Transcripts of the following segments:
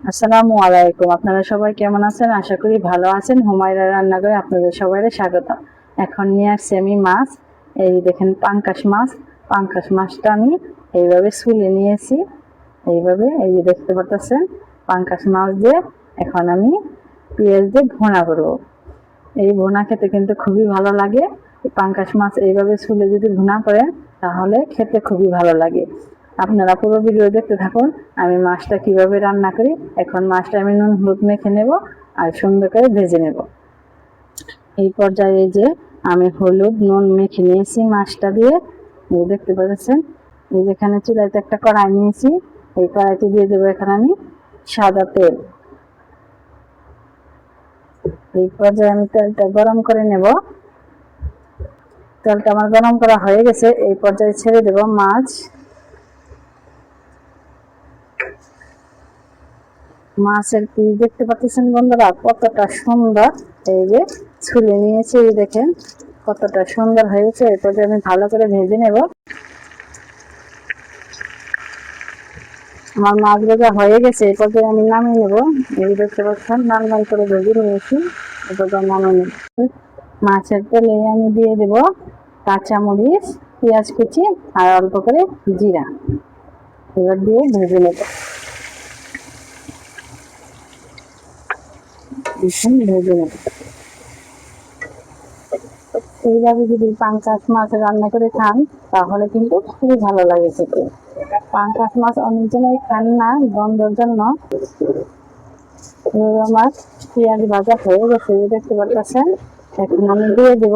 আসসালামু আলাইকুম। আপনারা সবাই কেমন আছেন? আশা করি ভালো আছেন। হুমায়রা রান্নাঘরে আপনাদের সবাইকে স্বাগত। এখন নিয়ে আসছি আমি মাছ। এই দেখেন পাঙ্কাশ মাছ। পাঙ্কাশ মাছটা আমি এইভাবে ছুলে নিয়েছি। এইভাবে এই যে দেখতে পাচ্ছেন পাঙ্কাশ মাছ দিয়ে এখন আমি পেঁয়াজ দিয়ে ভুনা করব। এই ভুনা খেতে কিন্তু খুবই ভালো লাগে। পাঙ্কাশ মাছ এইভাবে ছুলে যদি ভুনা করেন তাহলে খেতে খুবই ভালো লাগে। আপনারা পুরো ভিডিও দেখতে থাকুন আমি মাছটা কিভাবে রান্না করি। এখন মাছটা আমি নুন হলুদ মেখে নেব আর সুন্দর করে ভেজে নেব। এই পর্যায়ে যে আমি হলুদ নুন মেখে নিয়েছি মাছটা দিয়ে, দেখতে পাচ্ছেন। এই যেখানে চুলাতে একটা কড়াই নিয়েছি, এই কড়াইতে দিয়ে দেবো এখানে আমি সাদা তেল। এই পর্যায়ে আমি তেলটা গরম করে নেব। তেলটা আমার গরম করা হয়ে গেছে। এই পর্যায়ে ছেড়ে দেব মাছ। মাছের পিস দেখতে পাচ্ছেন বন্ধুরা কতটা সুন্দর। এই যে ছুলে নিয়েছি, এই দেখেন কতটা সুন্দর হয়েছে। এই পর্যায়ে আমি ভালো করে ভেজে নেব। আমার মাছ ভাজা হয়ে গেছে। এই পর্যায়ে আমি নামিয়ে নেব। এই দেখতে পাচ্ছেন লাল লাল করে ভেজে নিয়েছি। এই পর্যায়ে নামিয়ে নেব। মাছের তেলে আমি দিয়ে দেব কাঁচামরিচ, পেঁয়াজ কুচি আর অল্প করে জিরা। এবার দিয়ে ভেজে নেব। ভেজে নেব। এইভাবে যদি পাঙ্কাশ মাছ রান্না করে খান তাহলে কিন্তু খুবই ভালো লাগে খেতে। পাঙ্কাশ মাছ অনেকজনই খান না বন্ধের জন্য। আমার পেঁয়াজ ভাজা হয়ে গেছে, দেখতে পাচ্ছেন। এখন আমি দিয়ে দেব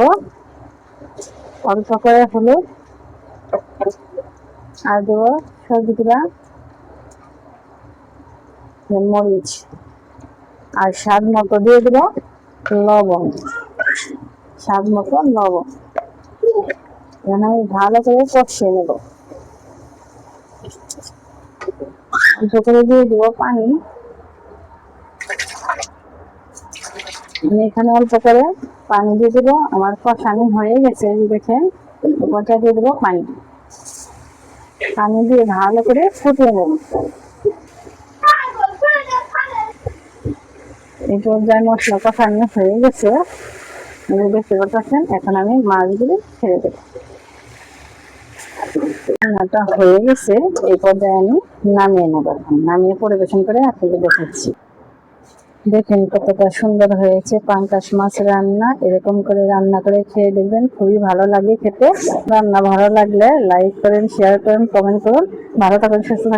অল্প করে হলুদ আর দেব সবজিগুলা মরিচ আর স্বাদ মতো দিয়ে দেব লবণ। স্বাদ মতো লবণ এখানে আমি ভালো করে কষিয়ে নেব। অল্প করে দিয়ে দেব পানি। আমি এখানে অল্প করে পানি দিয়ে দেবো। আমার কষানি হয়ে গেছে, দেখেন। ওপরটা দিয়ে দেবো পানি। পানি দিয়ে ভালো করে ফুটিয়ে নেব। এই পর্যায়ে মশলা কষানো হয়ে গেছে, দেখতে পাচ্ছেন। এখন আমি মাছগুলি ছেড়ে দেব। রান্নাটা হয়ে গেছে। এই পর্যায়ে আমি নামিয়ে নেব। নামিয়ে পরিবেশন করে আপনাদের দেখাচ্ছি। দেখেন কতটা সুন্দর হয়েছে পাঙ্কাশ মাছ রান্না। এরকম করে রান্না করে খেয়ে দেখবেন, খুবই ভালো লাগে খেতে। রান্না ভালো লাগলে লাইক করেন, শেয়ার করেন, কমেন্ট করুন। ভালো থাকুন, সুস্থ থাকুন।